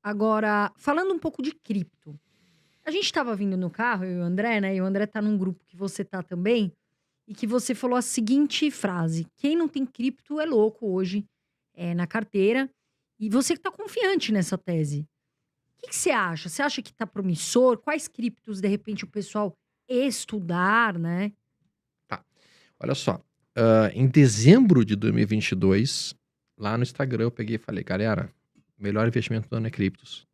Agora, falando um pouco de cripto. A gente estava vindo no carro, eu e o André, né? E o André tá num grupo que você tá também, e que você falou a seguinte frase: quem não tem cripto é louco hoje, na carteira. E você que tá confiante nessa tese. O que que você acha? Você acha que tá promissor? Quais criptos, de repente, o pessoal estudar, né? Tá. Olha só. Em dezembro de 2022, lá no Instagram, eu peguei e falei, galera, melhor investimento do ano é criptos.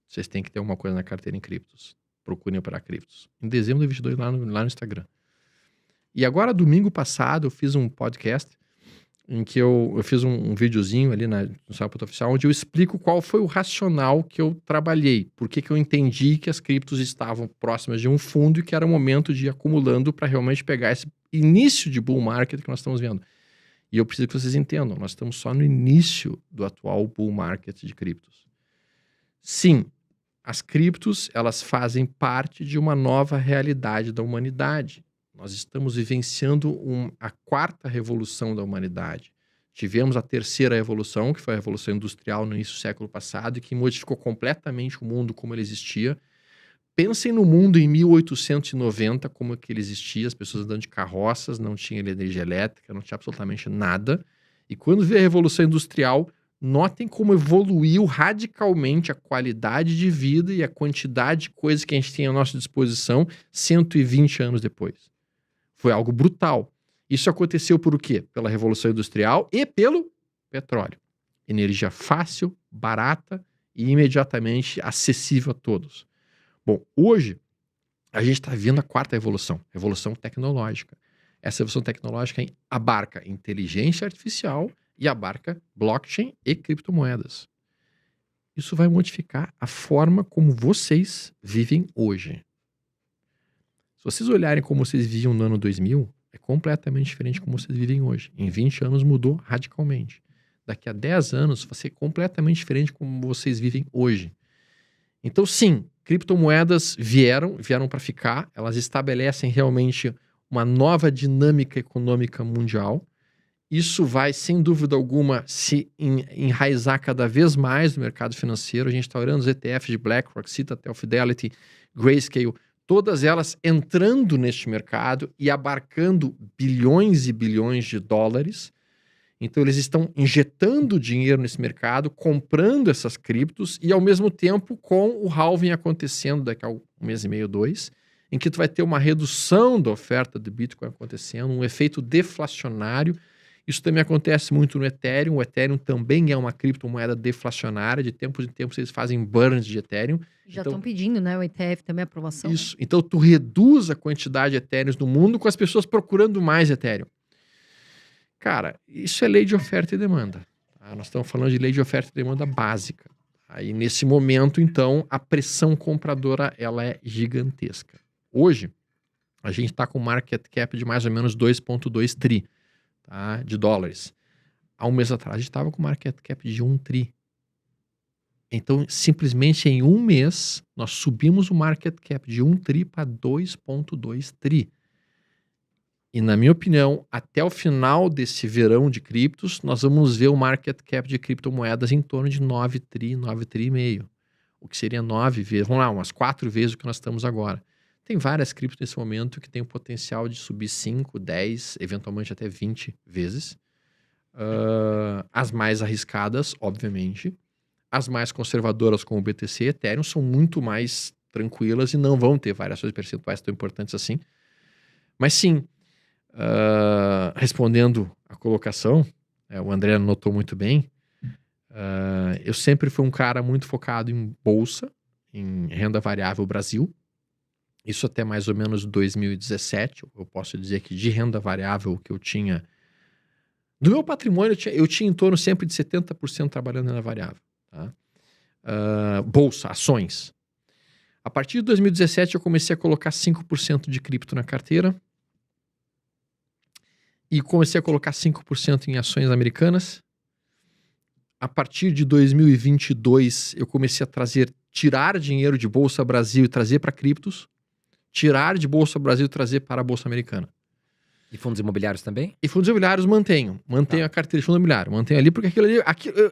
Vocês têm que ter alguma coisa na carteira em criptos. Procurem operar criptos. Em dezembro de 2022, lá no Instagram. E agora, domingo passado, eu fiz um podcast em que eu fiz um videozinho ali no Sábado Oficial, onde eu explico qual foi o racional que eu trabalhei. Por que eu entendi que as criptos estavam próximas de um fundo e que era o momento de ir acumulando para realmente pegar esse início de bull market que nós estamos vendo. E eu preciso que vocês entendam, nós estamos só no início do atual bull market de criptos. Sim, as criptos, elas fazem parte de uma nova realidade da humanidade. Nós estamos vivenciando a quarta revolução da humanidade. Tivemos a terceira revolução, que foi a revolução industrial no início do século passado, e que modificou completamente o mundo como ele existia. Pensem no mundo em 1890, como que ele existia, as pessoas andando de carroças, não tinha energia elétrica, não tinha absolutamente nada. E quando veio a revolução industrial, notem como evoluiu radicalmente a qualidade de vida e a quantidade de coisas que a gente tem à nossa disposição 120 anos depois. Foi algo brutal. Isso aconteceu por o quê? Pela Revolução Industrial e pelo petróleo. Energia fácil, barata e imediatamente acessível a todos. Bom, hoje a gente está vendo a quarta revolução tecnológica. Essa revolução tecnológica abarca inteligência artificial e abarca blockchain e criptomoedas. Isso vai modificar a forma como vocês vivem hoje. Se vocês olharem como vocês viviam no ano 2000, é completamente diferente de como vocês vivem hoje. Em 20 anos mudou radicalmente. Daqui a 10 anos vai ser completamente diferente de como vocês vivem hoje. Então, sim, criptomoedas vieram para ficar. Elas estabelecem realmente uma nova dinâmica econômica mundial. Isso vai, sem dúvida alguma, se enraizar cada vez mais no mercado financeiro. A gente está olhando os ETFs de BlackRock, Citadel, Fidelity, Grayscale, todas elas entrando neste mercado e abarcando bilhões e bilhões de dólares. Então, eles estão injetando dinheiro nesse mercado, comprando essas criptos e, ao mesmo tempo, com o halving acontecendo daqui a um mês e meio, 2, em que tu vai ter uma redução da oferta de Bitcoin acontecendo, um efeito deflacionário. Isso também acontece muito no Ethereum. O Ethereum também é uma criptomoeda deflacionária. De tempos em tempos, eles fazem burns de Ethereum. Já estão pedindo, né? O ETF também, aprovação. Isso. Então, tu reduz a quantidade de Ethereum no mundo com as pessoas procurando mais Ethereum. Cara, isso é lei de oferta e demanda. Tá? Nós estamos falando de lei de oferta e demanda básica. Aí, nesse momento, então, a pressão compradora ela é gigantesca. Hoje, a gente está com market cap de mais ou menos 2,2 tri, tá? De dólares. Há um mês atrás, a gente estava com market cap de 1 tri. Então, simplesmente em um mês, nós subimos o market cap de 1 tri para 2,2 tri. E, na minha opinião, até o final desse verão de criptos, nós vamos ver o market cap de criptomoedas em torno de 9 tri e meio. O que seria 9 vezes, vamos lá, umas 4 vezes o que nós estamos agora. Tem várias criptos nesse momento que têm o potencial de subir 5, 10, eventualmente até 20 vezes. As mais arriscadas, obviamente. As mais conservadoras, como o BTC e Ethereum, são muito mais tranquilas e não vão ter variações percentuais tão importantes assim. Mas sim, respondendo a colocação, o André notou muito bem, eu sempre fui um cara muito focado em bolsa, em renda variável Brasil. Isso até mais ou menos 2017. Eu posso dizer que de renda variável que eu tinha... Do meu patrimônio, eu tinha em torno sempre de 70% trabalhando em renda variável. Tá? Bolsa, ações. A partir de 2017, eu comecei a colocar 5% de cripto na carteira. E comecei a colocar 5% em ações americanas. A partir de 2022, eu comecei a tirar dinheiro de Bolsa Brasil e trazer para criptos. Tirar de Bolsa Brasil e trazer para a Bolsa Americana. E fundos imobiliários também? E fundos imobiliários mantenho a carteira de fundo imobiliário. Mantenho ali, porque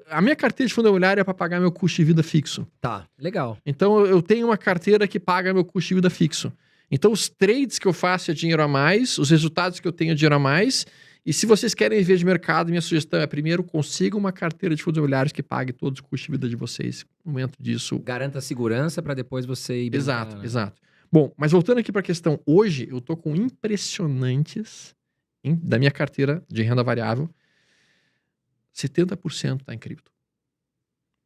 a minha carteira de fundo imobiliário é para pagar meu custo de vida fixo. Tá, legal. Então eu tenho uma carteira que paga meu custo de vida fixo. Então os trades que eu faço é dinheiro a mais, os resultados que eu tenho é dinheiro a mais. E se vocês querem ver de mercado, minha sugestão é primeiro consiga uma carteira de fundos imobiliários que pague todos os custos de vida de vocês. No momento disso. Garanta a segurança para depois você ir brincar, Exato, né? exato. Bom, mas voltando aqui para a questão, hoje eu tô com impressionantes da minha carteira de renda variável, 70% está em cripto.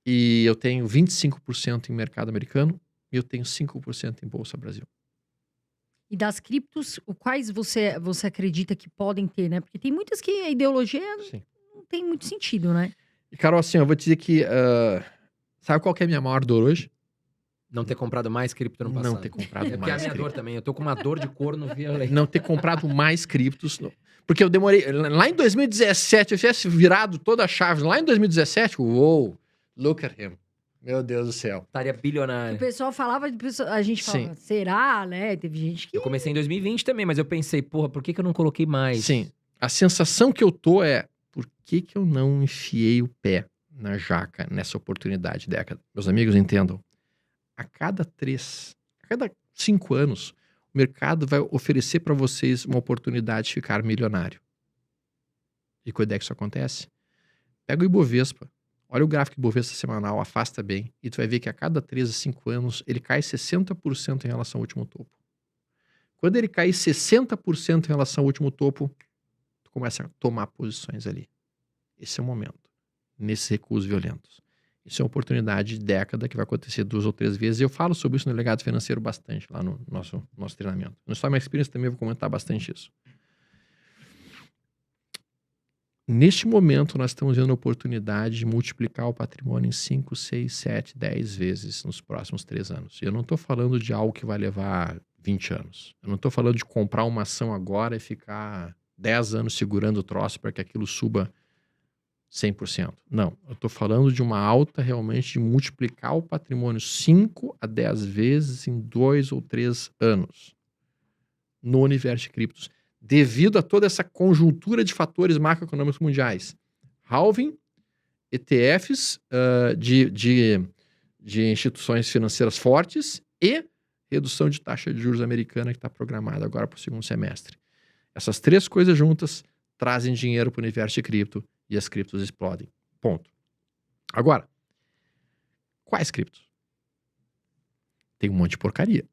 E eu tenho 25% em mercado americano e eu tenho 5% em Bolsa Brasil. E das criptos, quais você acredita que podem ter, né? Porque tem muitas que a ideologia Sim. não tem muito sentido, né? E, Carol, assim, eu vou te dizer que... sabe qual que é a minha maior dor hoje? Não ter comprado mais cripto no passado. Não ter comprado É porque é a mais minha dor cripto. também. Eu tô com uma dor de corno violenta. Não ter comprado mais criptos. Porque eu demorei... Lá em 2017, eu tivesse virado toda a chave. Lá em 2017, uou, look at him. Meu Deus do céu. Estaria O bilionário. pessoal falava, a gente falava, será, né? Teve gente que... Eu comecei em 2020 também, mas eu pensei, porra, por que eu não coloquei mais? Sim. A sensação que eu tô é, por que eu não enfiei o pé na jaca nessa oportunidade de década? Meus amigos, entendam. A cada 5 anos, o mercado vai oferecer para vocês uma oportunidade de ficar milionário. E quando é que isso acontece? Pega o Ibovespa. Olha o gráfico Ibovespa semanal, afasta bem, e tu vai ver que a cada 3 a 5 anos ele cai 60% em relação ao último topo. Quando ele cai 60% em relação ao último topo, tu começa a tomar posições ali. Esse é o momento, nesses recuos violentos. Isso é uma oportunidade de década que vai acontecer 2 ou 3 vezes. E eu falo sobre isso no Legado Financeiro bastante, lá no nosso treinamento. No Story My Experience também eu vou comentar bastante isso. Neste momento, nós estamos vendo a oportunidade de multiplicar o patrimônio em 5, 6, 7, 10 vezes nos próximos 3 anos. E eu não estou falando de algo que vai levar 20 anos. Eu não estou falando de comprar uma ação agora e ficar 10 anos segurando o troço para que aquilo suba 100%. Não, eu estou falando de uma alta realmente de multiplicar o patrimônio 5 a 10 vezes em 2 ou 3 anos no universo de criptos. Devido a toda essa conjuntura de fatores macroeconômicos mundiais. Halving, ETFs de instituições financeiras fortes e redução de taxa de juros americana que está programada agora para o segundo semestre. Essas 3 coisas juntas trazem dinheiro para o universo de cripto e as criptos explodem. Ponto. Agora, quais criptos? Tem um monte de porcaria.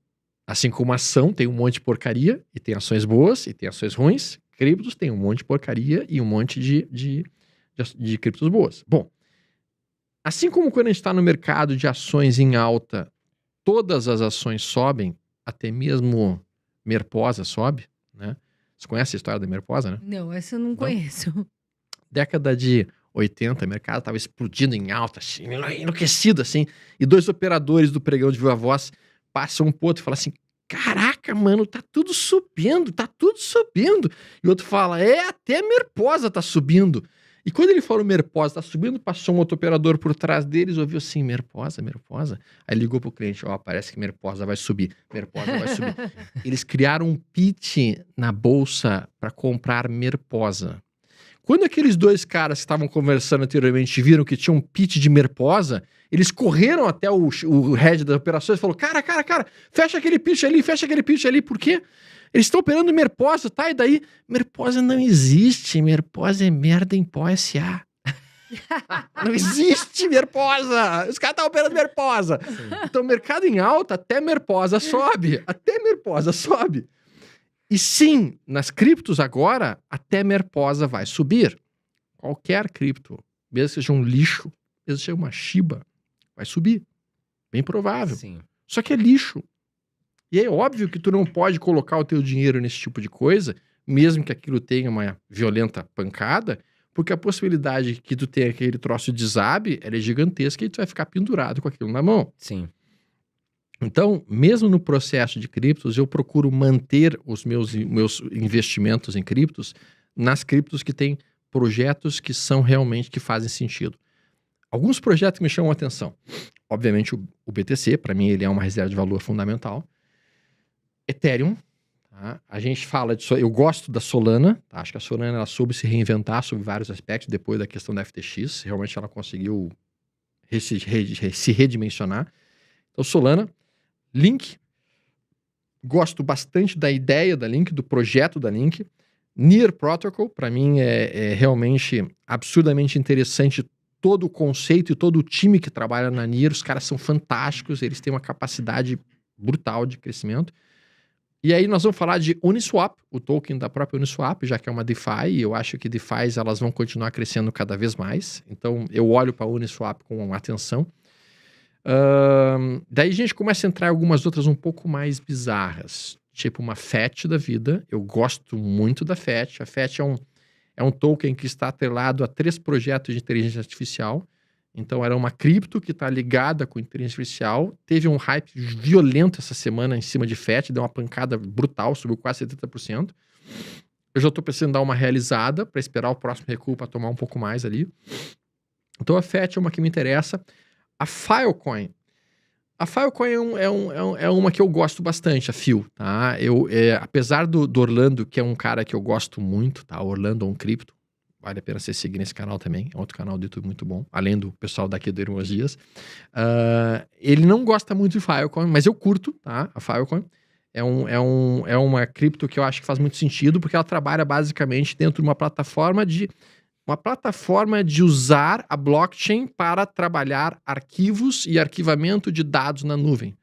Assim como a ação tem um monte de porcaria, e tem ações boas, e tem ações ruins, criptos tem um monte de porcaria e um monte de criptos boas. Bom, assim como quando a gente está no mercado de ações em alta, todas as ações sobem, até mesmo Merposa sobe, né? Você conhece a história da Merposa, né? Não, essa eu não conheço. Década de 80, o mercado estava explodindo em alta, assim, enlouquecido, assim, e 2 operadores do pregão de viva voz passam um pro outro e falam assim, caraca, mano, tá tudo subindo. E o outro fala, até Merposa tá subindo. E quando ele falou Merposa tá subindo, passou um outro operador por trás deles, ouviu assim, Merposa. Aí ligou pro cliente, parece que Merposa vai subir. Eles criaram um pitch na bolsa para comprar Merposa. Quando aqueles 2 caras que estavam conversando anteriormente viram que tinha um pitch de Merposa, eles correram até o head das operações e falou, cara, fecha aquele pitch ali, por quê? Eles estão operando Merposa, tá? E daí, Merposa não existe, Merposa é merda em pó SA. Não existe Merposa! Os caras estão operando Merposa. Sim. Então, mercado em alta, até Merposa sobe. E sim, nas criptos agora, até Merposa vai subir. Qualquer cripto, mesmo que seja um lixo, mesmo que seja uma Shiba, vai subir. Bem provável. Sim. Só que é lixo. E é óbvio que tu não pode colocar o teu dinheiro nesse tipo de coisa, mesmo que aquilo tenha uma violenta pancada, porque a possibilidade que tu tenha aquele troço de desabe, ela é gigantesca e tu vai ficar pendurado com aquilo na mão. Sim. Então, mesmo no processo de criptos, eu procuro manter os meus investimentos em criptos nas criptos que têm projetos que são realmente, que fazem sentido. Alguns projetos que me chamam a atenção. Obviamente, o BTC, para mim, ele é uma reserva de valor fundamental. Ethereum, Tá? A gente fala de... Eu gosto da Solana, tá? Acho que a Solana ela soube se reinventar sobre vários aspectos depois da questão da FTX. Realmente ela conseguiu se redimensionar. Então, Solana, Link, gosto bastante da ideia da Link, do projeto da Link. Near Protocol, para mim, é realmente absurdamente interessante todo o conceito e todo o time que trabalha na Near. Os caras são fantásticos, eles têm uma capacidade brutal de crescimento. E aí nós vamos falar de Uniswap, o token da própria Uniswap, já que é uma DeFi, e eu acho que DeFis elas vão continuar crescendo cada vez mais. Então, eu olho para a Uniswap com atenção. Daí a gente começa a entrar em algumas outras um pouco mais bizarras, tipo uma FET da vida. Eu gosto muito da FET. A FET é um token que está atrelado a 3 projetos de inteligência artificial. Então, era uma cripto que está ligada com inteligência artificial. Teve um hype violento essa semana em cima de FET, deu uma pancada brutal, subiu quase 70%. Eu já estou pensando em dar uma realizada para esperar o próximo recuo para tomar um pouco mais ali. Então, a FET é uma que me interessa. A Filecoin. A Filecoin é uma que eu gosto bastante, a Fio, tá? Apesar do Orlando, que é um cara que eu gosto muito, tá? Orlando on Crypto. Vale a pena você seguir nesse canal também. É outro canal do YouTube muito bom. Além do pessoal daqui do Irmãos Dias. Ele não gosta muito de Filecoin, mas eu curto, tá? A Filecoin é uma cripto que eu acho que faz muito sentido, porque ela trabalha basicamente dentro de uma plataforma de usar a blockchain para trabalhar arquivos e arquivamento de dados na nuvem.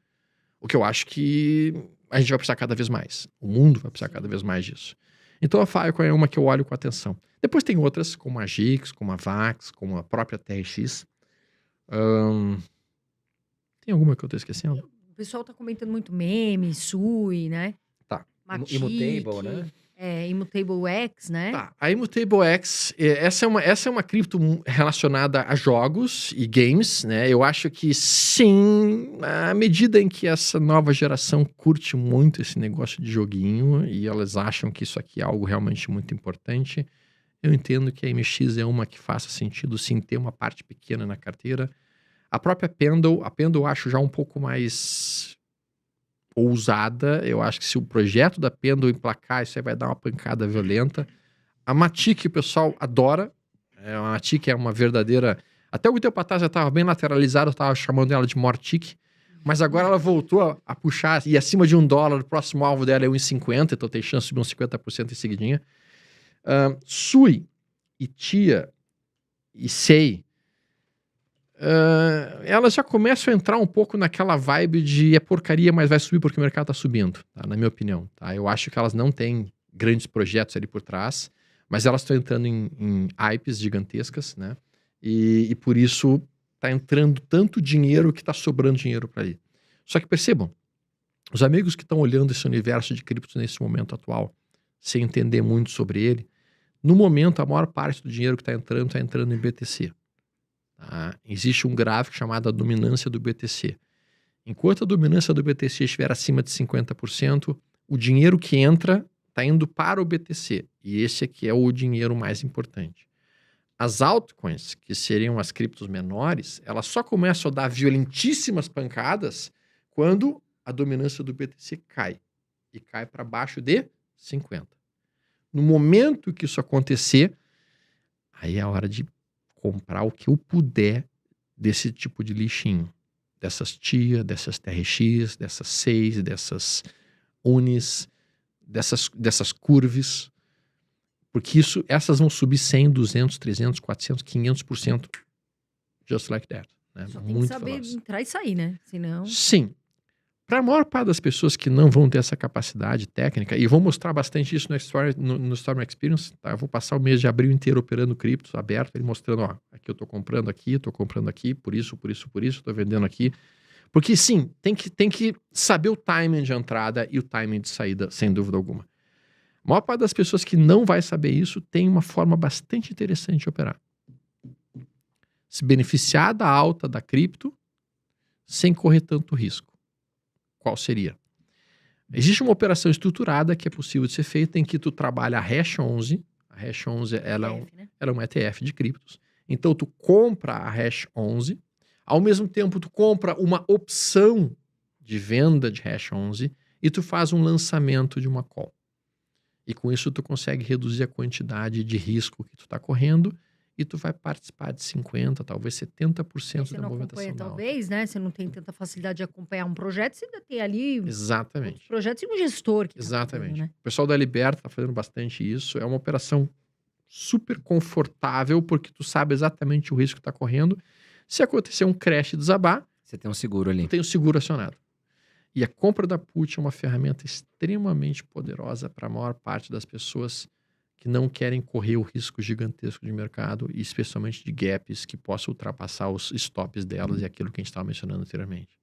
O que eu acho que a gente vai precisar cada vez mais. O mundo vai precisar cada vez mais disso. Então a Filecoin é uma que eu olho com atenção. Depois tem outras, como a Gix, como a Vax, como a própria TRX. Tem alguma que eu tô esquecendo? O pessoal tá comentando muito meme, Sui, né? Tá. Matic, Immutable, né? Immutable X, né? Tá, a Immutable X, essa é uma cripto relacionada a jogos e games, né? Eu acho que sim, à medida em que essa nova geração curte muito esse negócio de joguinho e elas acham que isso aqui é algo realmente muito importante, eu entendo que a MX é uma que faça sentido sim ter uma parte pequena na carteira. A própria Pendle, eu acho já um pouco mais ousada. Eu acho que se o projeto da Pendle emplacar, isso aí vai dar uma pancada violenta. A Matic, o pessoal adora. A Matic é uma verdadeira... Até algum tempo atrás já estava bem lateralizada, eu estava chamando ela de Mortic. Mas agora ela voltou a puxar, e acima de $1, o próximo alvo dela é 1,50, então tem chance de subir uns 50% em seguidinha. Sui e Tia e Sei, elas já começam a entrar um pouco naquela vibe de é porcaria, mas vai subir porque o mercado tá subindo, tá? Na minha opinião, tá? Eu acho que elas não têm grandes projetos ali por trás, mas elas estão entrando em hypes gigantescas, né? E por isso tá entrando tanto dinheiro que tá sobrando dinheiro para ali. Só que percebam, os amigos que estão olhando esse universo de criptos nesse momento atual, sem entender muito sobre ele, no momento a maior parte do dinheiro que tá entrando em BTC. Tá? Existe um gráfico chamado a dominância do BTC. Enquanto a dominância do BTC estiver acima de 50%, o dinheiro que entra está indo para o BTC. E esse aqui é o dinheiro mais importante. As altcoins, que seriam as criptos menores, elas só começam a dar violentíssimas pancadas quando a dominância do BTC cai. E cai para baixo de 50%. No momento que isso acontecer, aí é a hora de comprar o que eu puder desse tipo de lixinho. Dessas TIA, dessas TRX, dessas 6, dessas Unis, dessas Curves. Porque essas vão subir 100, 200, 300, 400, 500%. Just like that. Né? Só tem que saber entrar e sair, né? Senão... Sim. Para a maior parte das pessoas que não vão ter essa capacidade técnica, e vou mostrar bastante isso no Storm Experience, tá? Eu vou passar o mês de abril inteiro operando criptos aberto, ele mostrando, ó, aqui eu tô comprando aqui, por isso, tô vendendo aqui. Porque sim, tem que saber o timing de entrada e o timing de saída, sem dúvida alguma. A maior parte das pessoas que não vai saber isso tem uma forma bastante interessante de operar. Se beneficiar da alta da cripto sem correr tanto risco. Qual seria? Existe uma operação estruturada que é possível de ser feita em que tu trabalha a Hash 11. A Hash 11 ela é um ETF de criptos. Então tu compra a Hash 11, ao mesmo tempo tu compra uma opção de venda de Hash 11 e tu faz um lançamento de uma call. E com isso tu consegue reduzir a quantidade de risco que tu tá correndo e tu vai participar de 50%, talvez 70% Você da não movimentação acompanha, da alta. talvez, né? Você não tem tanta facilidade de acompanhar um projeto, você ainda tem ali outros Exatamente. projetos e um gestor que tá cuidando, Exatamente. né? O pessoal da Liberta tá fazendo bastante isso. É uma operação super confortável, porque tu sabe exatamente o risco que tá correndo. Se acontecer um crash e desabar, Você tem um seguro tu ali. tem o seguro acionado. E a compra da put é uma ferramenta extremamente poderosa para a maior parte das pessoas que não querem correr o risco gigantesco de mercado, e especialmente de gaps que possam ultrapassar os stops delas e aquilo que a gente estava mencionando anteriormente.